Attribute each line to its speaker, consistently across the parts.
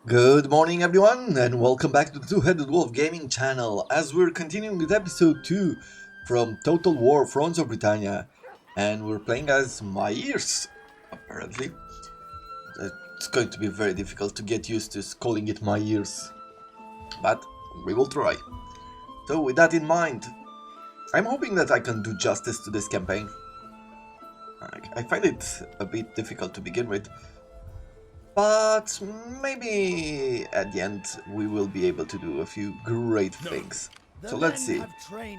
Speaker 1: Good morning, everyone, and welcome back to the Two-Headed Wolf Gaming channel as we're continuing with episode 2 from Total War Thrones of Britannia. And we're playing as Mierce, apparently. It's going to be very difficult to get used to calling it Mierce, but we will try. So, with that in mind, I'm hoping that I can do justice to this campaign. I find it a bit difficult to begin with. But maybe at the end we will be able to do a few great things. So let's see.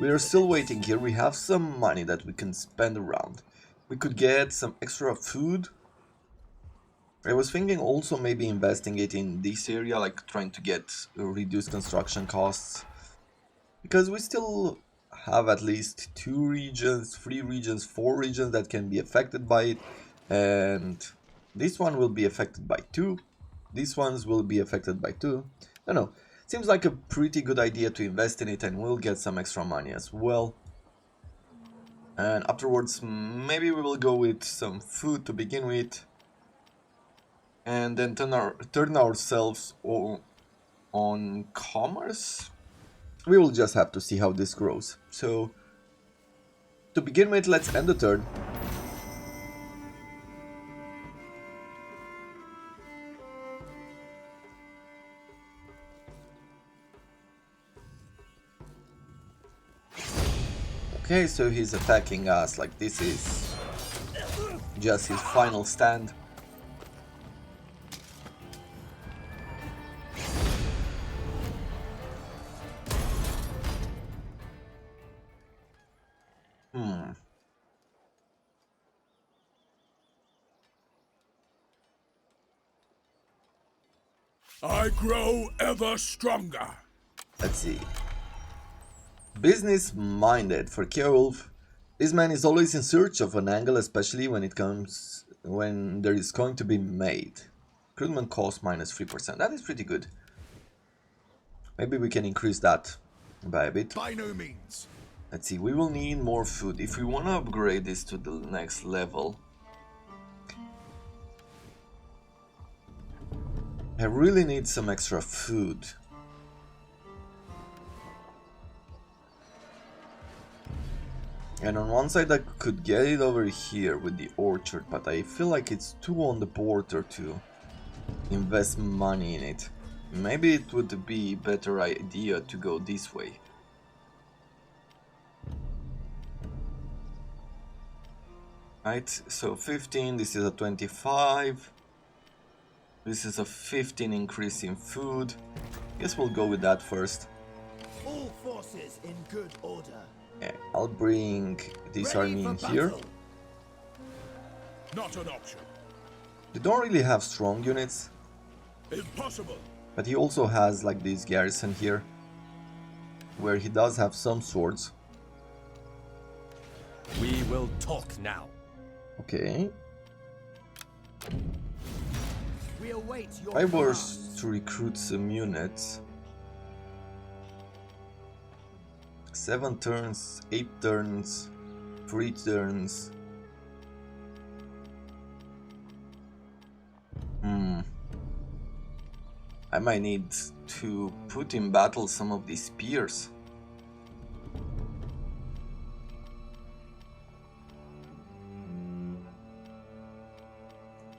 Speaker 1: We are still waiting here. We have some money that we can spend around. We could get some extra food. I was thinking also maybe investing it in this area, like trying to get reduced construction costs. Because we still have at least 2 regions, 3 regions, 4 regions that can be affected by it. And this one will be affected by 2. These ones will be affected by 2. I don't know. Seems like a pretty good idea to invest in it, and we'll get some extra money as well. And afterwards, maybe we will go with some food to begin with. And then turn ourselves on commerce. We will just have to see how this grows. So, to begin with, let's end the turn. Okay, so he's attacking us like this is just his final stand.
Speaker 2: I grow ever stronger.
Speaker 1: Let's see. Business-minded for Kjolf. This man is always in search of an angle, especially when there is going to be made. Recruitment cost minus 3%. That is pretty good. Maybe we can increase that by a bit.
Speaker 2: By no means.
Speaker 1: Let's see, we will need more food. If we want to upgrade this to the next level, I really need some extra food. And on one side I could get it over here with the orchard, but I feel like it's too on the border to invest money in it. Maybe it would be a better idea to go this way. Right, so 15, this is a 25. This is a 15 increase in food. Guess we'll go with that first.
Speaker 3: All forces in good order.
Speaker 1: Yeah, I'll bring this army in here.
Speaker 2: Not an option.
Speaker 1: They don't really have strong units.
Speaker 2: Impossible.
Speaker 1: But he also has like this garrison here, where he does have some swords.
Speaker 4: We will talk now.
Speaker 1: Okay.
Speaker 3: We await your
Speaker 1: I was
Speaker 3: commands.
Speaker 1: to recruit some units. 7 turns, 8 turns, 3 turns. I might need to put in battle some of these spears.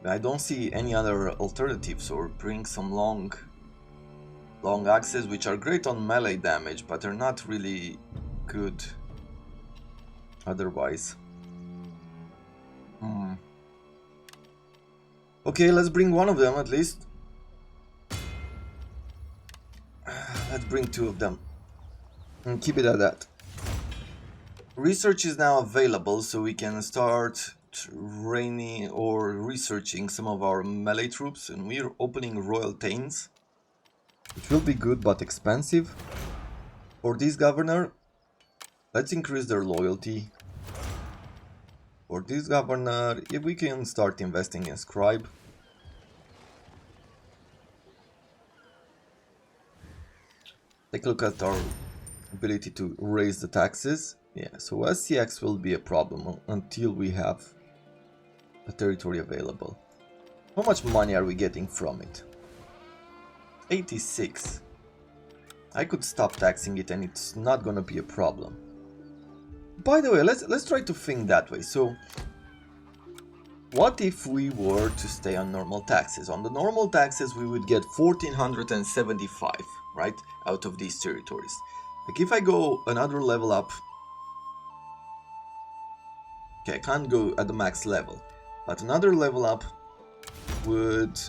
Speaker 1: I don't see any other alternatives, or bring some long axes, which are great on melee damage, but are not really good otherwise. Okay, let's bring one of them at least. Let's bring 2 of them and keep it at that. Research is now available, so we can start training or researching some of our melee troops, and we're opening Royal Thanes. It will be good but expensive. For this governor, let's increase their loyalty. For this governor, if we can start investing in scribe. Take a look at our ability to raise the taxes. Yeah, so SCX will be a problem until we have a territory available. How much money are we getting from it? 86. I could stop taxing it and it's not gonna be a problem. By the way, let's try to think that way. So, what if we were to stay on normal taxes? On the normal taxes, we would get 1475, right, out of these territories. Like if I go another level up, okay, I can't go at the max level, but another level up would,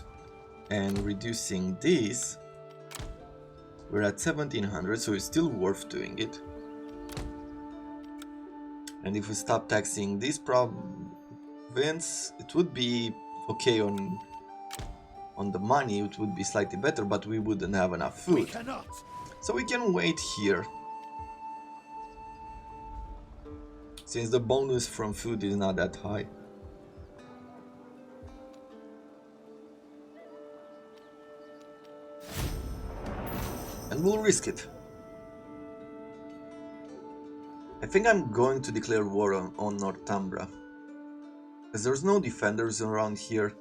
Speaker 1: and reducing this, we're at 1700, so it's still worth doing it. And if we stop taxing this province, it would be okay on the money, it would be slightly better, but we wouldn't have enough food.
Speaker 3: We cannot.
Speaker 1: So we can wait here. Since the bonus from food is not that high. And we'll risk it. I think I'm going to declare war on Northumbria. Because there's no defenders around here,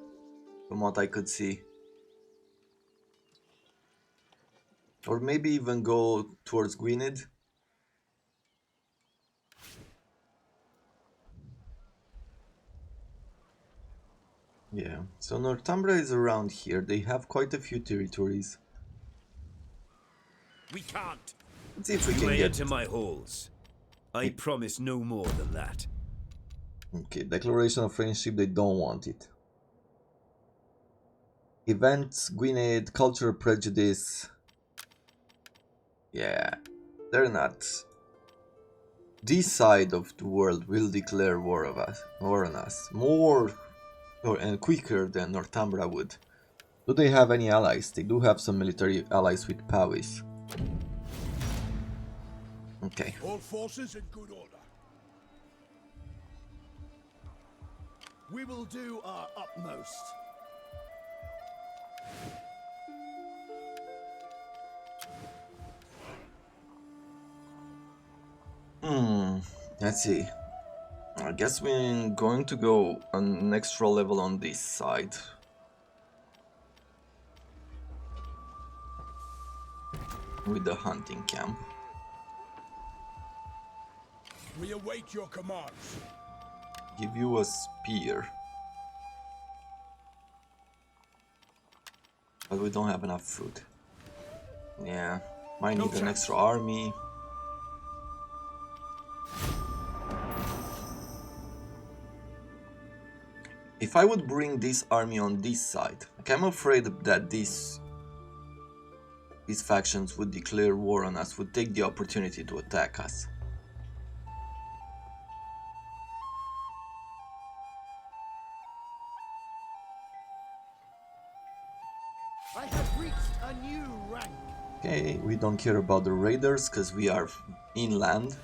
Speaker 1: from what I could see. Or maybe even go towards Gwynedd. Yeah, so Northumbria is around here. They have quite a few territories.
Speaker 4: We can't.
Speaker 1: Let's see if we
Speaker 4: You
Speaker 1: can
Speaker 4: may
Speaker 1: get...
Speaker 4: enter my halls. I promise no more than that.
Speaker 1: Okay, declaration of friendship, they don't want it. Events, Gwynedd, cultural prejudice. Yeah, they're not. This side of the world will declare war on us. More and quicker than Northumbria would. Do they have any allies? They do have some military allies with Powys. Okay.
Speaker 2: All forces in good order.
Speaker 3: We will do our utmost.
Speaker 1: Let's see. I guess we're going to go an extra level on this side. With the hunting camp.
Speaker 2: We await your commands.
Speaker 1: Give you a spear. But we don't have enough food. Yeah, might need an extra army. If I would bring this army on this side, like I'm afraid that these factions would declare war on us, would take the opportunity to attack us.
Speaker 3: I have reached a new rank.
Speaker 1: Okay, we don't care about the raiders because we are inland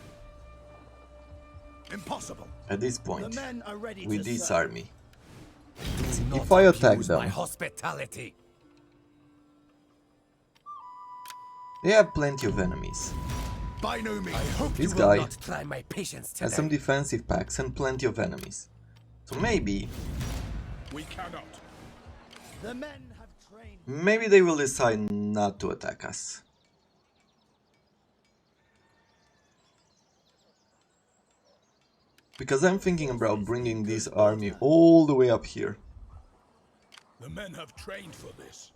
Speaker 3: Impossible.
Speaker 1: at this
Speaker 3: The
Speaker 1: point
Speaker 3: men are ready
Speaker 1: with
Speaker 3: to
Speaker 1: this
Speaker 3: serve.
Speaker 1: army.
Speaker 4: Not
Speaker 1: If I attack
Speaker 4: abuse my
Speaker 1: them,
Speaker 4: hospitality.
Speaker 1: they have plenty of enemies.
Speaker 3: By no means.
Speaker 4: I hope
Speaker 1: This
Speaker 4: you will
Speaker 1: guy
Speaker 4: not try my patience today.
Speaker 1: has some defensive packs and plenty of enemies. So maybe
Speaker 2: We cannot.
Speaker 3: The men have trained.
Speaker 1: Maybe they will decide not to attack us. Because I'm thinking about bringing this army all the way up here.
Speaker 2: The men have trained for this.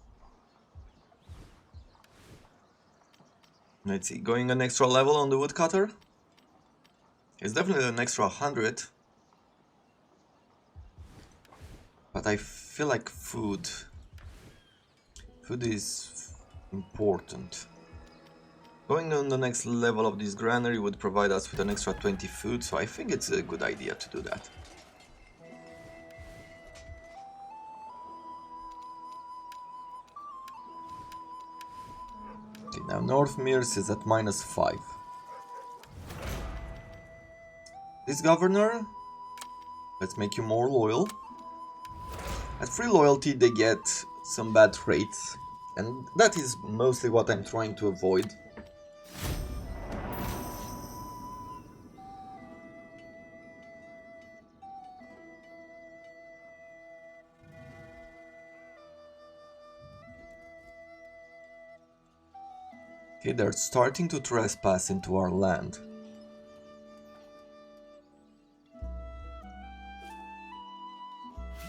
Speaker 1: Let's see, going an extra level on the woodcutter? It's definitely an extra 100. But I feel like food is important. Going on the next level of this granary would provide us with an extra 20 food, so I think it's a good idea to do that. Okay, now North Mierce is at -5. This governor, let's make you more loyal. At free loyalty they get some bad traits, and that is mostly what I'm trying to avoid. Okay, they're starting to trespass into our land.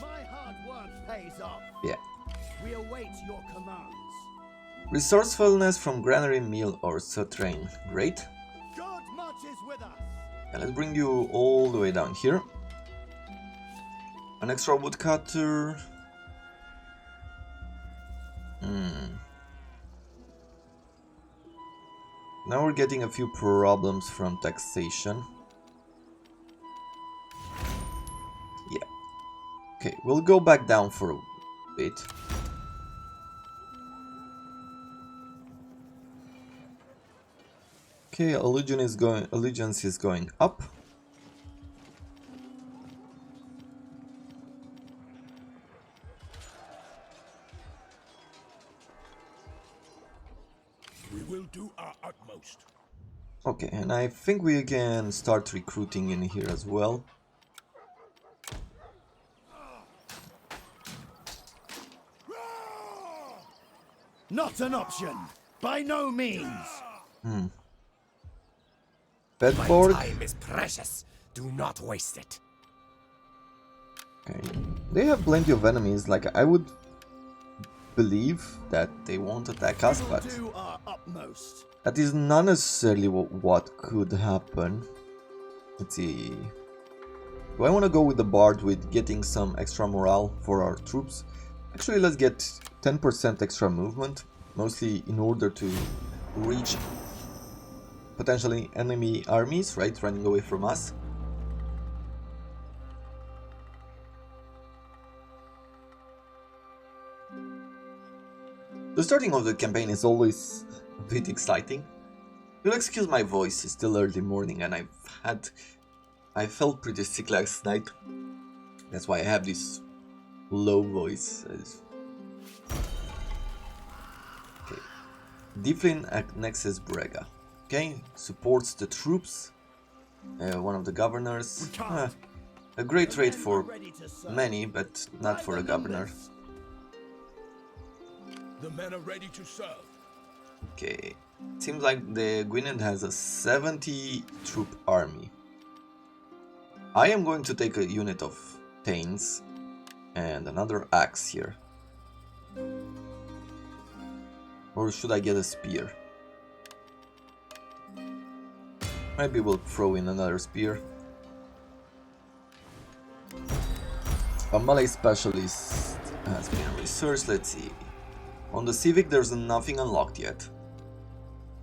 Speaker 3: My hard work pays off.
Speaker 1: Yeah.
Speaker 3: We await your commands.
Speaker 1: Resourcefulness from granary, mill, or souterrain. Great.
Speaker 3: God marches with us.
Speaker 1: And let's bring you all the way down here. An extra woodcutter. Now we're getting a few problems from taxation. Yeah. Okay, we'll go back down for a bit. Okay, allegiance is going up.
Speaker 2: We will do our utmost.
Speaker 1: Okay, and I think we can start recruiting in here as well.
Speaker 3: Not an option. By no means.
Speaker 1: Bedford.
Speaker 5: Time is precious. Do not waste it.
Speaker 1: Okay. They have plenty of enemies, like I would believe that they won't attack us,
Speaker 3: We will
Speaker 1: but
Speaker 3: do our utmost.
Speaker 1: that is not necessarily what could happen. Let's see. Do I want to go with the Bard with getting some extra morale for our troops? Actually, let's get 10% extra movement, mostly in order to reach potentially enemy armies, right, running away from us. The starting of the campaign is always a bit exciting. You'll excuse my voice, it's still early morning and I felt pretty sick last night. That's why I have this low voice. Okay. Difflin annexes Brega. Okay, supports the troops. One of the governors. A great trade for many, but not for a governor.
Speaker 2: The men are ready to serve.
Speaker 1: Okay, seems like the Gwynedd has a 70 troop army. I am going to take a unit of Thanes and another axe here. Or should I get a spear? Maybe we'll throw in another spear. A melee specialist has been researched, let's see. On the Civic there's nothing unlocked yet.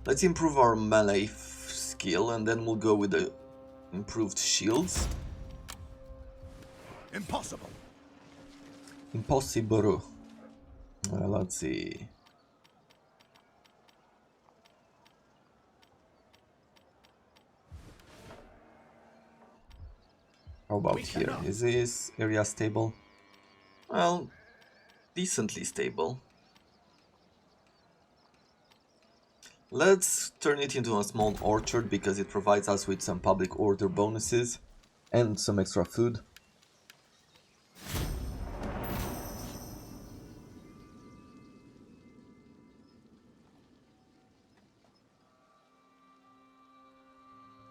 Speaker 1: Let's improve our melee skill and then we'll go with the improved shields.
Speaker 2: Impossible.
Speaker 1: Impossible. Let's see. How about here? Is this area stable? Well, decently stable. Let's turn it into a small orchard because it provides us with some public order bonuses and some extra food.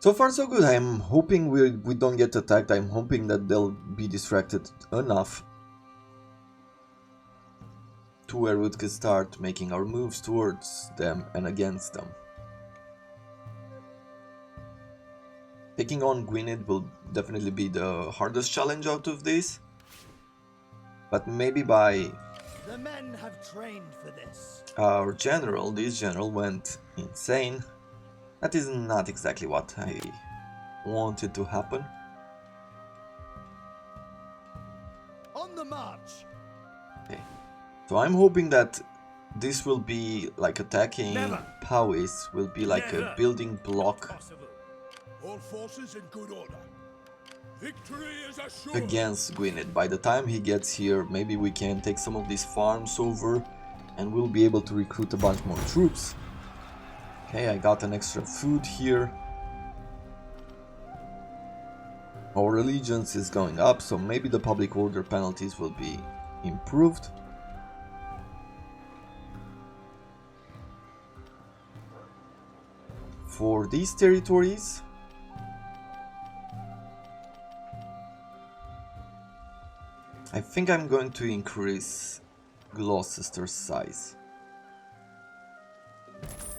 Speaker 1: So far so good. I'm hoping we don't get attacked. I'm hoping that they'll be distracted enough to where we can start making our moves towards them and against them. Taking on Gwynedd will definitely be the hardest challenge out of this, but maybe by
Speaker 3: The men have trained for this.
Speaker 1: our general, this general went insane. That is not exactly what I wanted to happen.
Speaker 3: On the march.
Speaker 1: Okay. So I'm hoping that this will be like attacking Powys will be like a building block
Speaker 2: All forces in good order. Victory is assured.
Speaker 1: against Gwynedd. By the time he gets here, maybe we can take some of these farms over and we'll be able to recruit a bunch more troops. Okay, I got an extra food here. Our allegiance is going up, so maybe the public order penalties will be improved. For these territories, I think I'm going to increase Gloucester's size.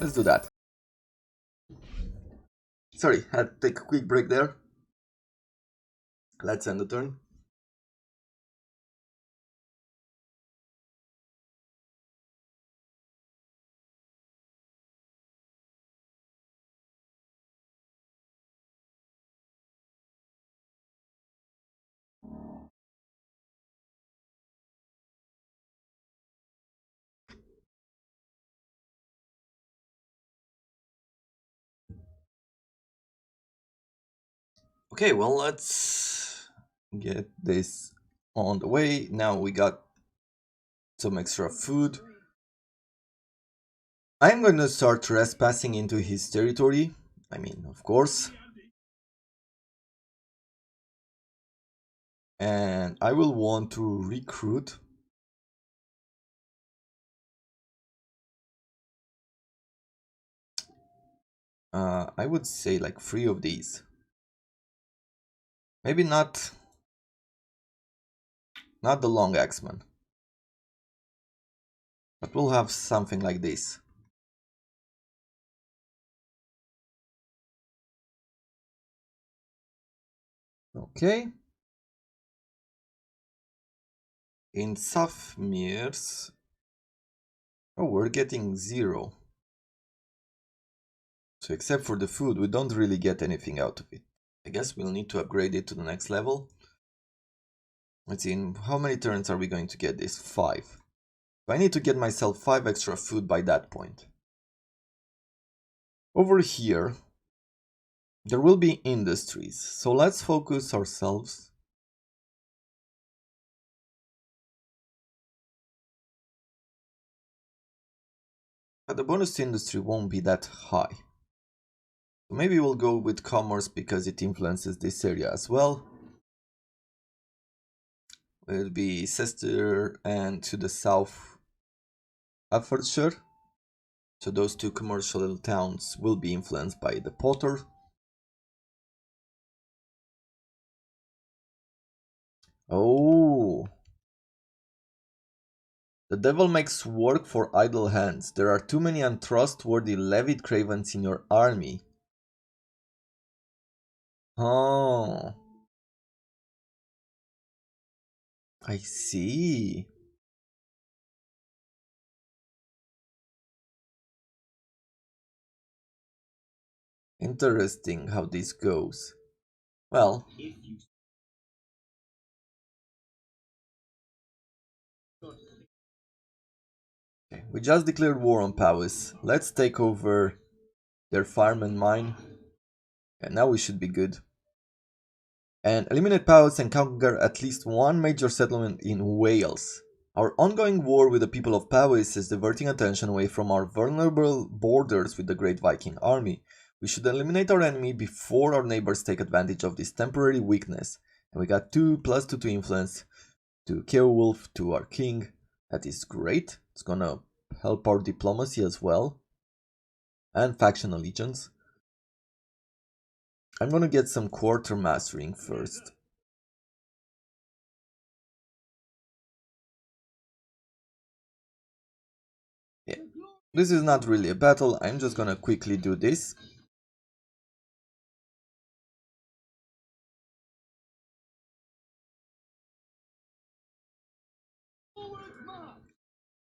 Speaker 1: Let's do that. Sorry, had to take a quick break there. Let's end the turn. Okay, well, let's get this on the way. Now we got some extra food. I'm going to start trespassing into his territory. I mean, of course. And I will want to recruit. I would say like 3 of these. Maybe not the long axeman. But we'll have something like this. Okay. In South Mierce, oh, we're getting 0. So except for the food, we don't really get anything out of it. I guess we'll need to upgrade it to the next level. Let's see, in how many turns are we going to get this? 5. I need to get myself 5 extra food by that point. Over here, there will be industries, so let's focus ourselves. But the bonus to industry won't be that high. So maybe we'll go with commerce because it influences this area as well. It'll be Cester and to the south, Hertfordshire. So those 2 commercial towns will be influenced by the potter. Oh. The devil makes work for idle hands. There are too many untrustworthy levied cravens in your army. Oh. I see. Interesting how this goes. Well, okay, we just declared war on Powys. Let's take over their farm and mine. And now we should be good. And eliminate Powys and conquer at least 1 major settlement in Wales. Our ongoing war with the people of Powys is diverting attention away from our vulnerable borders with the Great Viking Army. We should eliminate our enemy before our neighbors take advantage of this temporary weakness. And we got 2 plus 2 to influence to Ceolwulf to our king. That is great. It's gonna help our diplomacy as well. And faction allegiance. I'm gonna get some quarter mastering first. Yeah. This is not really a battle, I'm just gonna quickly do this.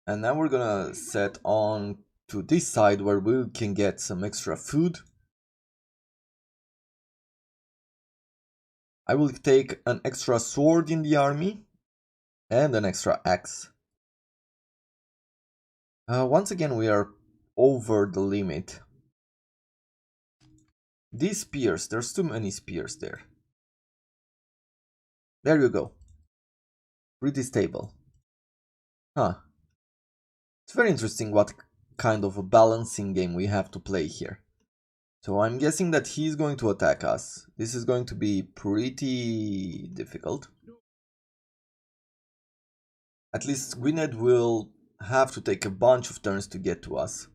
Speaker 1: And now we're gonna set on to this side where we can get some extra food. I will take an extra sword in the army and an extra axe. Once again we are over the limit. These spears, there's too many spears there. There you go. Pretty stable. Huh. It's very interesting what kind of a balancing game we have to play here. So I'm guessing that he's going to attack us. This is going to be pretty difficult. At least Gwynedd will have to take a bunch of turns to get to us.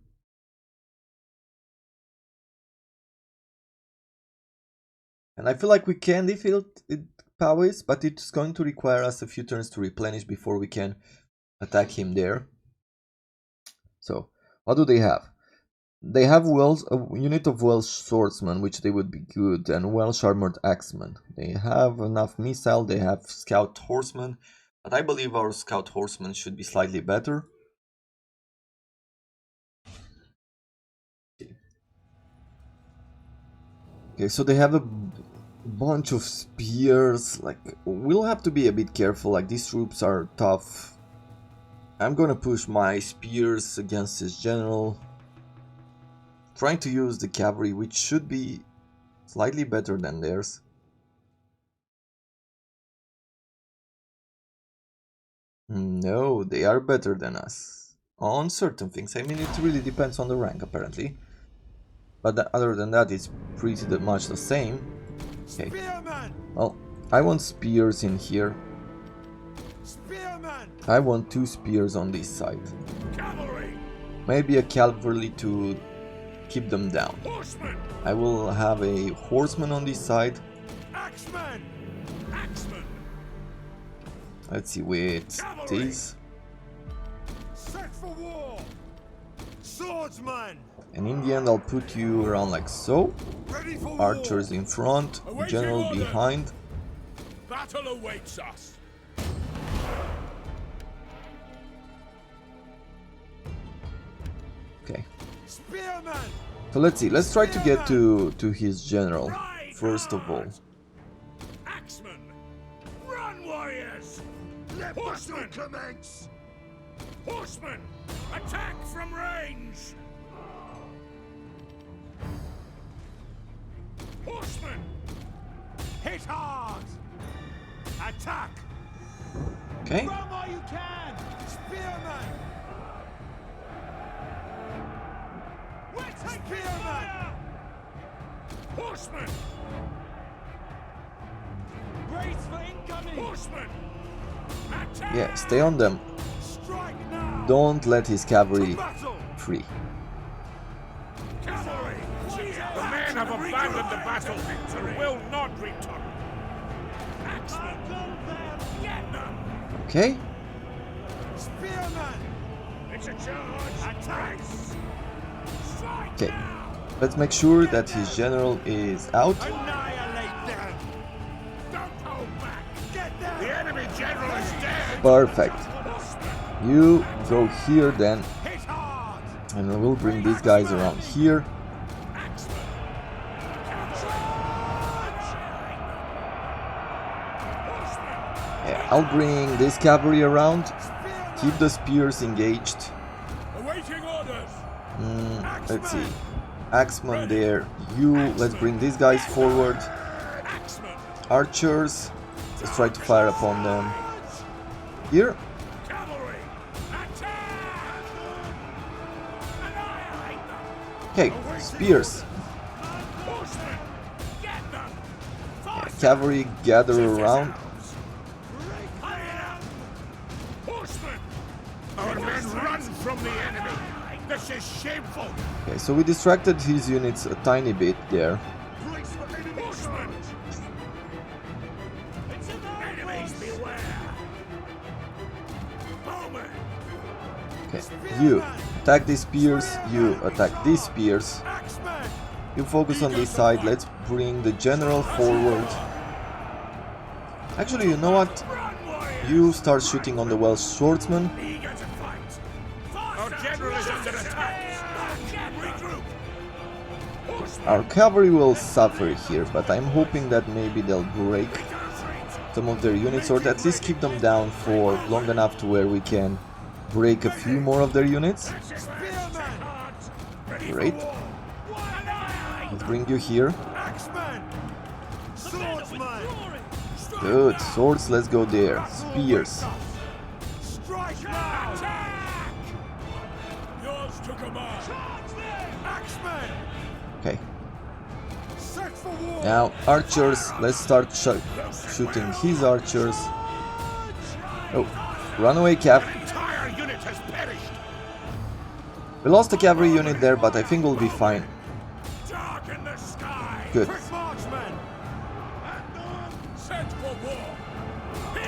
Speaker 1: And I feel like we can defeat it Powys, but it's going to require us a few turns to replenish before we can attack him there. So, what do they have? They have a unit of Welsh swordsmen, which they would be good, and Welsh armored axemen. They have enough missile, they have scout horsemen, but I believe our scout horsemen should be slightly better. Okay, so they have a bunch of spears. Like, we'll have to be a bit careful, like these troops are tough. I'm gonna push my spears against his general, trying to use the cavalry, which should be slightly better than theirs. No, they are better than us on certain things. I mean, it really depends on the rank apparently, but other than that it's pretty much the same. Okay, well, I want spears in here. I want 2 spears on this side. Maybe a cavalry to keep them down. I will have a horseman on this side. Let's see with these. And in the end I'll put you around like so. Archers in front, general behind.
Speaker 2: Battle awaits us.
Speaker 1: Okay. So let's see. Let's try to get to his general first of all.
Speaker 2: Axemen, run, warriors! Let horsemen commence! Horsemen, attack from range! Horsemen, hit hard! Attack!
Speaker 1: Okay.
Speaker 3: Run while you can! Spearman!
Speaker 2: Spearman! Horsemen!
Speaker 3: Brace for incoming!
Speaker 2: Horsemen! Attack!
Speaker 1: Yeah, stay on them.
Speaker 2: Strike now!
Speaker 1: Don't let his cavalry
Speaker 2: Battle!
Speaker 1: free.
Speaker 2: Cavalry! The men have abandoned the battle and will not return. Axemen! Get them!
Speaker 1: Okay.
Speaker 2: Spearman! It's a charge! Attack! Strike
Speaker 1: Okay.
Speaker 2: now!
Speaker 1: Let's make sure that his general is out.
Speaker 2: Annihilate them! Don't hold back! Get them! The enemy general is dead!
Speaker 1: Perfect. You go here then,
Speaker 2: Hit hard!
Speaker 1: and we'll bring these guys around here. Yeah, I'll bring this cavalry around. Keep the spears engaged.
Speaker 2: Awaiting orders!
Speaker 1: Let's see. Axeman there. You, let's bring these guys forward.
Speaker 2: Axemen!
Speaker 1: Archers, let's try to fire upon them. Here.
Speaker 2: Cavalry! Attack! Annihilate them!
Speaker 1: Okay, spears.
Speaker 2: Horsemen! Get them!
Speaker 1: Yeah, cavalry gather around.
Speaker 2: Horsemen! Our men run from the enemy! This is shameful!
Speaker 1: Okay, so we distracted his units a tiny bit there.
Speaker 2: Horsemen! Enemies beware! Bowmen!
Speaker 1: Okay, you attack these spears, you attack these spears.
Speaker 2: Axemen!
Speaker 1: You focus on this side, let's bring the general forward. Actually, you know what?
Speaker 2: Run, warriors!
Speaker 1: You start shooting on the Welsh swordsman.
Speaker 2: Eager to fight! Our general is under attack! Regroup! Horsemen!
Speaker 1: Our cavalry will suffer here, but I'm hoping that maybe they'll break some of their units, or at least keep them down for long enough to where we can break a few more of their units. Great. Let's bring you here.
Speaker 2: Axemen! Swordsmen!
Speaker 1: Good. Swords, let's go there. Spears.
Speaker 2: Strike now! Attack! Yours to command! Axemen!
Speaker 1: Okay.
Speaker 2: Set for war!
Speaker 1: Now, archers, let's start shooting his archers. Oh, runaway cav.
Speaker 2: Entire unit has perished!
Speaker 1: We lost a cavalry unit there, but I think we'll be fine.
Speaker 2: Darken the sky!
Speaker 1: Good.
Speaker 2: Quick marksmen!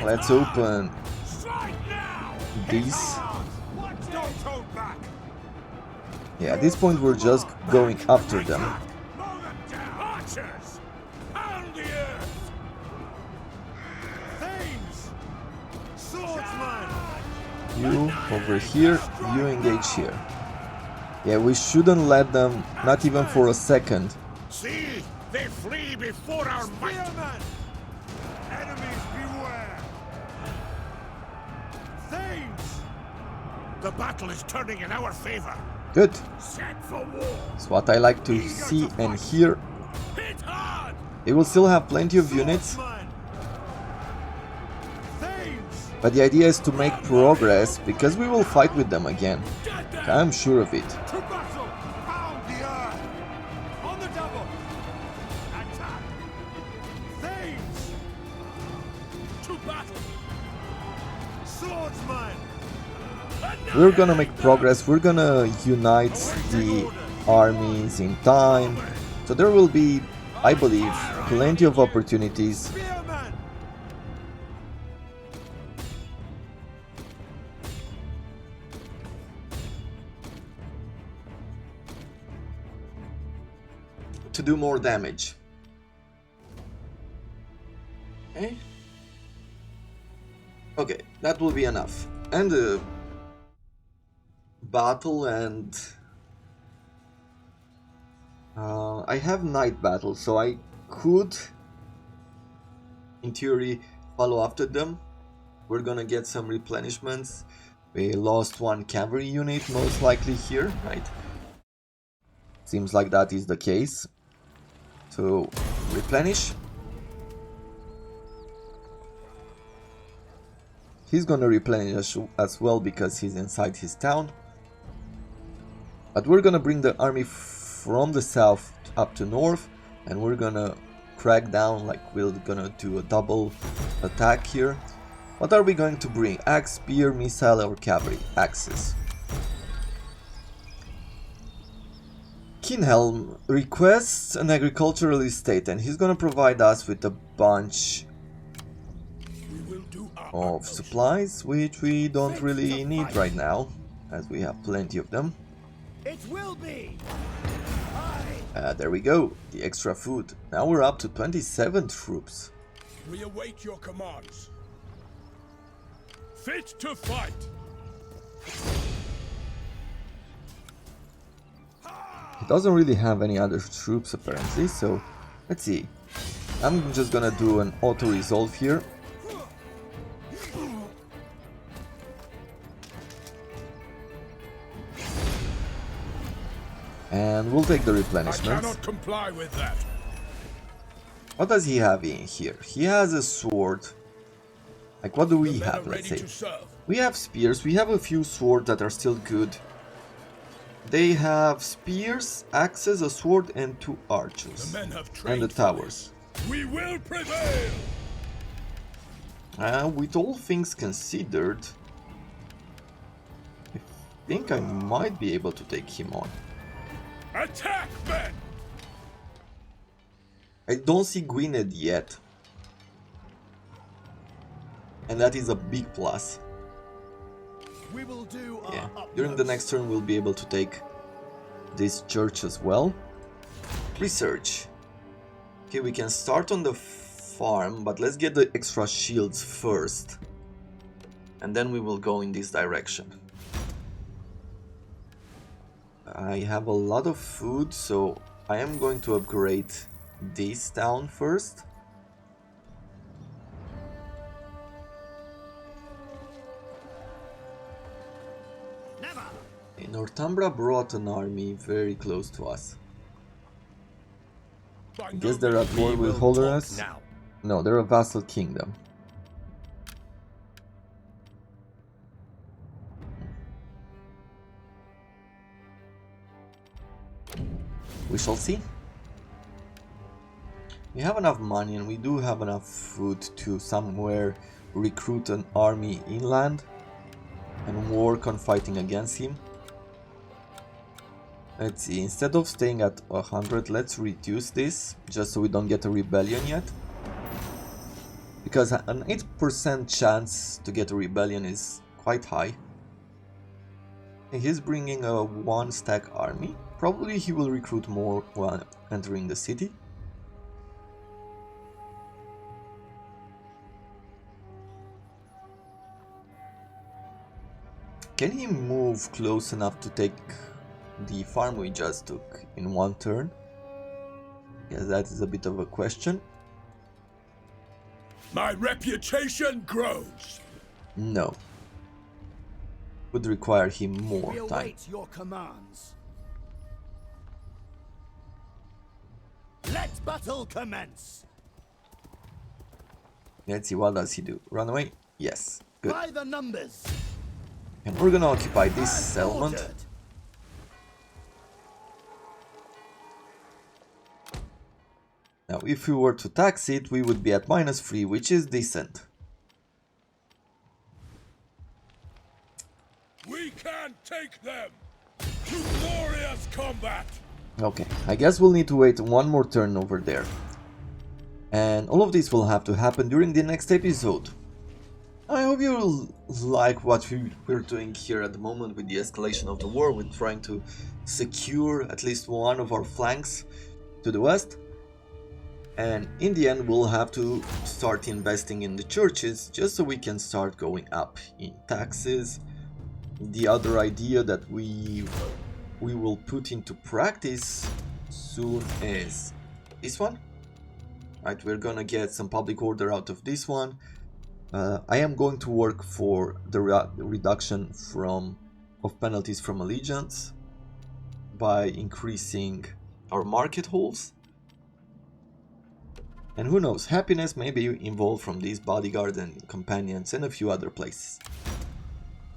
Speaker 1: Let's open
Speaker 2: Strike now!
Speaker 1: these.
Speaker 2: Don't hold back!
Speaker 1: Yeah, at this point we're just going after them.
Speaker 2: Mow them down! Archers! Pound the earth!
Speaker 3: Thanes! Swordsman!
Speaker 1: You over here, you engage here. Yeah, we shouldn't let them, not even for a second.
Speaker 2: See? They flee before our might!
Speaker 3: Spearman! Enemies beware! Thanes!
Speaker 2: The battle is turning in our favor!
Speaker 1: Good.
Speaker 2: Set for war!
Speaker 1: It's what I like to see and hear.
Speaker 2: Hit hard!
Speaker 1: They will still have plenty of units,
Speaker 3: Swordsman! Thanes!
Speaker 1: but the idea is to make progress because we will fight with them again.
Speaker 2: Get them!
Speaker 1: I'm sure of it.
Speaker 3: To battle! Pound the earth! On the double! Attack! Thanes!
Speaker 2: To battle!
Speaker 3: Swordsman!
Speaker 1: We're gonna make progress, we're gonna unite the armies in time. So there will be, I believe, plenty of opportunities.
Speaker 3: Spearman!
Speaker 1: To do more damage. Okay. Okay, that will be enough. And battle and I have night battle, so I could in theory follow after them. We're gonna get some replenishments. We lost one cavalry unit most likely here, right? Seems like that is the case. So replenish. He's gonna replenish as well because he's inside his town. But we're gonna bring the army from the south up to north, and we're gonna crack down, like we're gonna do a double attack here. What are we going to bring? Axe, spear, missile or cavalry? Axes. Kinhelm requests an agricultural estate, and he's gonna provide us with a bunch of supplies, which we don't really need right now, as we have plenty of them.
Speaker 3: It will be!
Speaker 1: There we go, the extra food. Now we're up to 27 troops.
Speaker 2: We await your commands. Fit to fight!
Speaker 1: He doesn't really have any other troops apparently, so let's see. I'm just gonna do an auto-resolve here. And we'll take the
Speaker 2: I
Speaker 1: replenishments.
Speaker 2: cannot comply with that.
Speaker 1: What does he have in here? He has a sword. Like, what do we
Speaker 2: Men are
Speaker 1: have, let's
Speaker 2: ready
Speaker 1: say?
Speaker 2: to serve.
Speaker 1: We have spears, we have a few swords that are still good. They have spears, axes, a sword, and 2 archers.
Speaker 2: The men have
Speaker 1: And
Speaker 2: trained
Speaker 1: the
Speaker 2: for
Speaker 1: towers.
Speaker 2: this. We will prevail!
Speaker 1: With all things considered, I think I might be able to take him on.
Speaker 2: Attack, men!
Speaker 1: I don't see Gwynedd yet. And that is a big plus.
Speaker 3: We will do our
Speaker 1: Yeah.
Speaker 3: utmost.
Speaker 1: During the next turn we'll be able to take this church as well. Research. Okay, we can start on the farm, but let's get the extra shields first. And then we will go in this direction. I have a lot of food, so I am going to upgrade this town first.
Speaker 3: Never!
Speaker 1: Northumbria brought an army very close to us.
Speaker 2: By
Speaker 1: I guess
Speaker 2: no
Speaker 1: they're at
Speaker 2: means
Speaker 1: war
Speaker 2: we
Speaker 1: with
Speaker 2: will talk
Speaker 1: Holderness.
Speaker 5: Now,
Speaker 1: No, they're a vassal kingdom. We shall see. We have enough money and we do have enough food to somewhere recruit an army inland and work on fighting against him. Let's see, instead of staying at 100, let's reduce this, just so we don't get a rebellion yet. because an 8% chance to get a rebellion is quite high. And he's bringing a 1-stack army. Probably he will recruit more while entering the city. Can he move close enough to take the farm we just took in one turn? Yeah, that is a bit of a question.
Speaker 2: My reputation grows.
Speaker 1: No. Would require him more
Speaker 3: We
Speaker 1: time.
Speaker 3: await your commands. Let battle commence.
Speaker 1: Let's see, what does he do? Run away? Yes. Good.
Speaker 3: By the numbers.
Speaker 1: And we're gonna occupy this
Speaker 3: As
Speaker 1: settlement.
Speaker 3: ordered.
Speaker 1: Now, if we were to tax it, we would be at -3, which is decent.
Speaker 2: We can't take them. To glorious combat.
Speaker 1: Okay, I guess we'll need to wait one more turn over there. And all of this will have to happen during the next episode. I hope you like what we're doing here at the moment with the escalation of the war. We're trying to secure at least one of our flanks to the west. And in the end, we'll have to start investing in the churches just so we can start going up in taxes. The other idea that we will put into practice soon is this one. Right, we're gonna get some public order out of this one. I am going to work for the reduction of penalties from allegiance by increasing our market holes. And who knows, happiness may be involved from these bodyguard and companions and a few other places.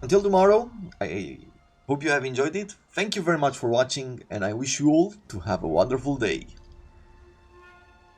Speaker 1: Until tomorrow, I hope you have enjoyed it. Thank you very much for watching, and I wish you all to have a wonderful day.